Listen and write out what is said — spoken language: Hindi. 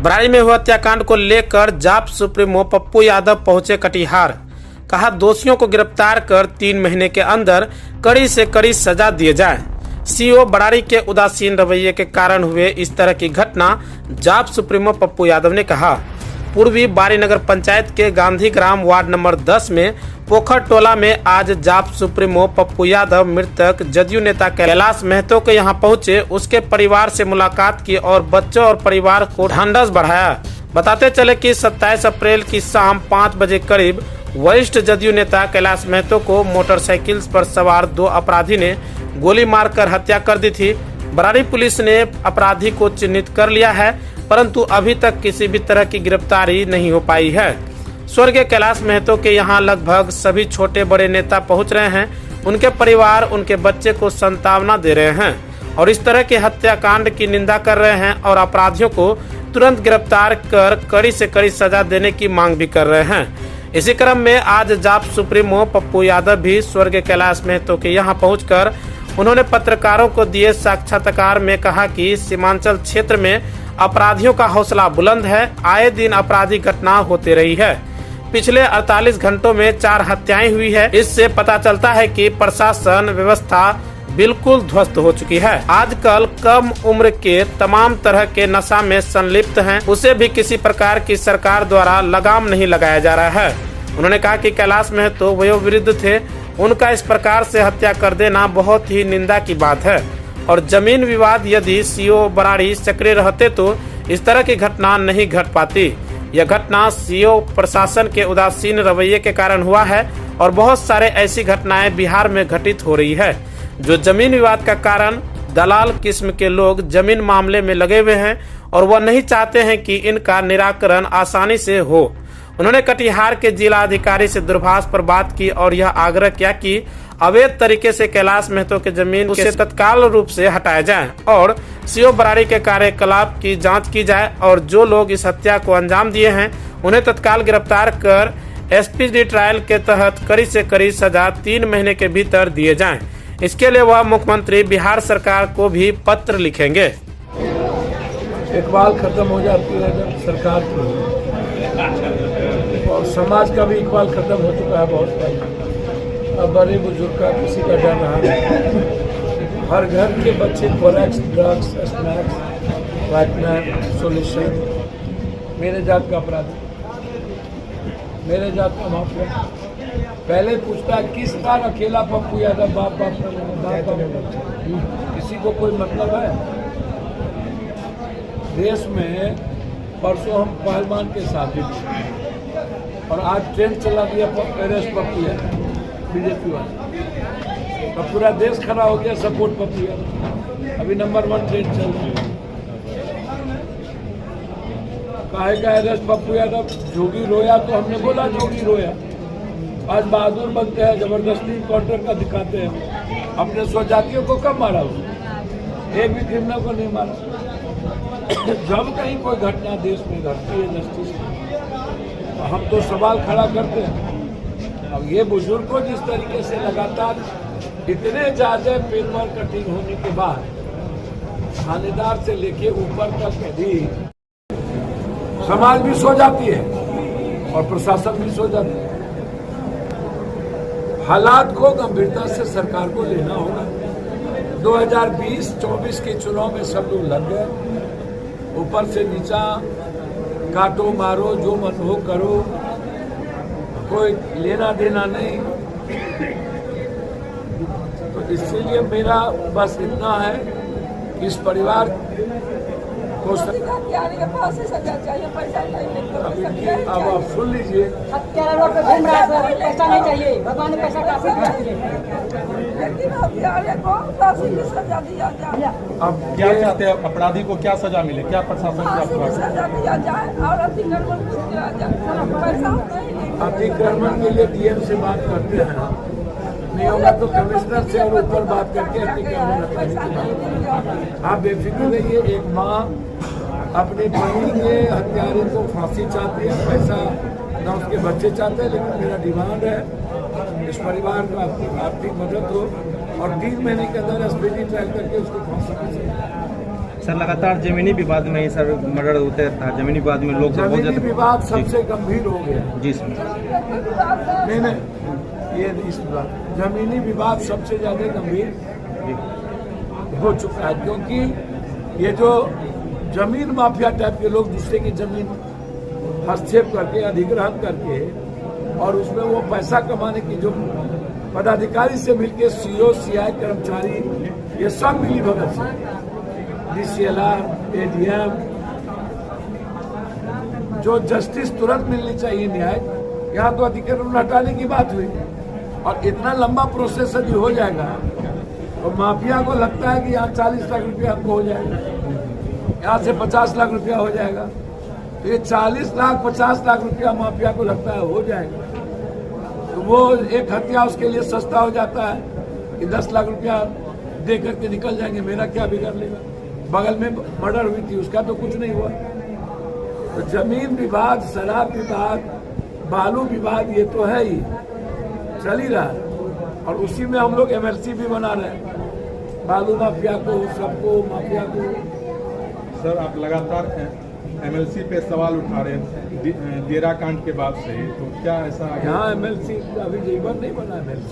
बरारी में हुए हत्याकांड को लेकर जाप सुप्रीमो पप्पू यादव पहुंचे कटिहार। कहा दोषियों को गिरफ्तार कर 3 महीने के अंदर कड़ी से कड़ी सजा दिए जाए। सीओ बरारी के उदासीन रवैये के कारण हुए इस तरह की घटना, जाप सुप्रीमो पप्पू यादव ने कहा। पूर्वी बारी नगर पंचायत के गांधी ग्राम वार्ड नंबर 10 में पोखर टोला में आज जाप सुप्रीमो पप्पू यादव मृतक जदयू नेता कैलाश महतो के यहां पहुंचे, उसके परिवार से मुलाकात की और बच्चों और परिवार को ढांढस बढ़ाया। बताते चले कि 27 अप्रैल की शाम 5 बजे करीब वरिष्ठ जदयू नेता कैलाश महतो को मोटरसाइकिल पर सवार 2 अपराधी ने गोली मारकर हत्या कर दी थी। बरारी पुलिस ने अपराधी को चिन्हित कर लिया है, परंतु अभी तक किसी भी तरह की गिरफ्तारी नहीं हो पाई है। स्वर्गीय कैलाश महतो के यहाँ लगभग सभी छोटे बड़े नेता पहुँच रहे हैं। उनके परिवार उनके बच्चे को सांत्वना दे रहे हैं और इस तरह के हत्याकांड की निंदा कर रहे हैं और अपराधियों को तुरंत गिरफ्तार कर कड़ी से कड़ी सजा देने की मांग भी कर रहे हैं। इसी क्रम में आज जाप सुप्रीमो पप्पू यादव भी स्वर्गीय कैलाश महतो के यहाँ पहुंचकर उन्होंने पत्रकारों को दिए साक्षात्कार में कहा कि सीमांचल क्षेत्र में अपराधियों का हौसला बुलंद है। आए दिन आपराधिक घटना होती रही है। पिछले 48 घंटों में 4 हत्याएं हुई है। इससे पता चलता है कि प्रशासन व्यवस्था बिल्कुल ध्वस्त हो चुकी है। आजकल कम उम्र के तमाम तरह के नशा में संलिप्त हैं, उसे भी किसी प्रकार की सरकार द्वारा लगाम नहीं लगाया जा रहा है। उन्होंने कहा कि कैलाश महतो वयोवृद्ध थे, उनका इस प्रकार से हत्या कर देना बहुत ही निंदा की बात है और जमीन विवाद यदि सीओ बरारी सक्रिय रहते तो इस तरह की घटना नहीं घट पाती। यह घटना सीओ प्रशासन के उदासीन रवैये के कारण हुआ है और बहुत सारे ऐसी घटनाएं बिहार में घटित हो रही है जो जमीन विवाद का कारण दलाल किस्म के लोग जमीन मामले में लगे हुए हैं और वह नहीं चाहते हैं कि इनका निराकरण आसानी से हो। उन्होंने कटिहार के जिला अधिकारी से दूरभाष पर बात की और यह आग्रह किया कि अवैध तरीके से कैलाश महतो के जमीन उसे तत्काल रूप से हटाया जाए और सीओ बरारी के कार्यकलाप की जांच की जाए और जो लोग इस हत्या को अंजाम दिए हैं उन्हें तत्काल गिरफ्तार कर एसपीडी ट्रायल के तहत कड़ी से कड़ी सजा 3 महीने के भीतर दिए जाएं। इसके लिए वह मुख्यमंत्री बिहार सरकार को भी पत्र लिखेंगे। इकबाल खत्म हो जाती है जब सरकार की, और समाज का भी इकबाल खत्म हो चुका है बहुत पहले। अब बड़े बुजुर्ग का किसी का डर रहा है। हर घर के बच्चे Corex, drugs, snacks, whitener, solution, मेरे जात का अपराधी, मेरे जात का माफिया। पहले पूछता है किस बार अकेला पप्पू यादव बाप किसी को कोई मतलब है? देश में परसों हम पहलवान के साथ और आज ट्रेंड चला दिया पप्पू यादव बीजेपी वाले, तो पूरा देश खड़ा हो गया सपोर्ट पप्पू यादव। अभी नंबर 1 ट्रेंड चल रही है। कहेगा अरेस्ट पप्पू यादव, जोगी रोया तो हमने बोला जोगी रोया। आज बहादुर बनते हैं, जबरदस्ती कॉन्ट्रैक्ट का दिखाते हैं। अपने स्वजातियों को कब मारा उसने? एक भी क्रिमिनल को नहीं मारा। जब कहीं कोई घटना देश में घटती है जस्टिस की, तो हम तो सवाल खड़ा करते हैं। अब ये बुजुर्ग को जिस तरीके से लगातार इतने ज़्यादा पेपर कटिंग होने के बाद थानेदार से लेके ऊपर तक भी समाज भी सो जाती है और प्रशासन भी सो जाती है। हालात को गंभीरता से सरकार को लेना होगा। 2020-24 के चुनाव में सब लोग लग गए, ऊपर से नीचा काटो मारो जो मन हो करो, कोई लेना देना नहीं। तो इसीलिए मेरा बस इतना है कि इस परिवार को अब आप सुन लीजिए। पैसा नहीं चाहिए, भगवान ने पैसा काफी अब क्या चाहते हैं? अपराधी को क्या सजा मिले? क्या प्रशासन अतिक्रमण के लिए डीएम से बात करते हैं, नहीं होगा तो कमिश्नर से और ऊपर बात करके अतिक्रमण। आप बेफिक्र रहिए। एक माँ अपनी बहन के हत्यारे को फांसी चाहती है, पैसा ना उसके बच्चे चाहते हैं, लेकिन मेरा डिमांड है इस परिवार को आर्थिक मदद हो और 3 महीने के अंदर एसपीडी ट्रायल करके उसको फांसी की सजा। सर लगातार जमीनी विवाद में ही सर मर्डर होते रहता है। जमीनी विवाद में लोग बहुत जमीनी विवाद सबसे गंभीर हो गया। जी सर। नहीं ये इस बात जमीनी विवाद सबसे ज्यादा गंभीर हो चुका है, क्योंकि ये जो जमीन माफिया टाइप के लोग दूसरे की जमीन हस्तक्षेप करके अधिग्रहण करके और उसमें वो पैसा कमाने की जो पदाधिकारी से मिलके सीओ सीआई कर्मचारी ये सब मिली भगत से DCLR ADM जो जस्टिस तुरंत मिलनी चाहिए न्याय, यहाँ तो अधिकरण हटाने की बात हुई और इतना लंबा प्रोसेस यदि हो जाएगा तो माफिया को लगता है कि यहाँ 40 लाख रुपया आपको हो जाएगा, यहाँ से 50 लाख रुपया हो जाएगा, तो ये 40 लाख 50 लाख रुपया माफिया को लगता है हो जाएगा, तो वो एक हत्या उसके लिए सस्ता हो जाता है कि 10 लाख रुपया दे करके निकल जाएंगे, मेरा क्या बिगड़ लेगा। बगल में मर्डर हुई थी उसका तो कुछ नहीं हुआ। तो जमीन विवाद, शराब विवाद, बालू विवाद ये तो है ही, चल ही रहा है और उसी में हम लोग MLC भी बना रहे हैं, बालू माफिया को, सबको माफिया को। सर आप लगातार MLC पे सवाल उठा रहे हैं देरा कांड के बाद से, तो क्या ऐसा यहाँ MLC अभी जीवन नहीं बना MLC।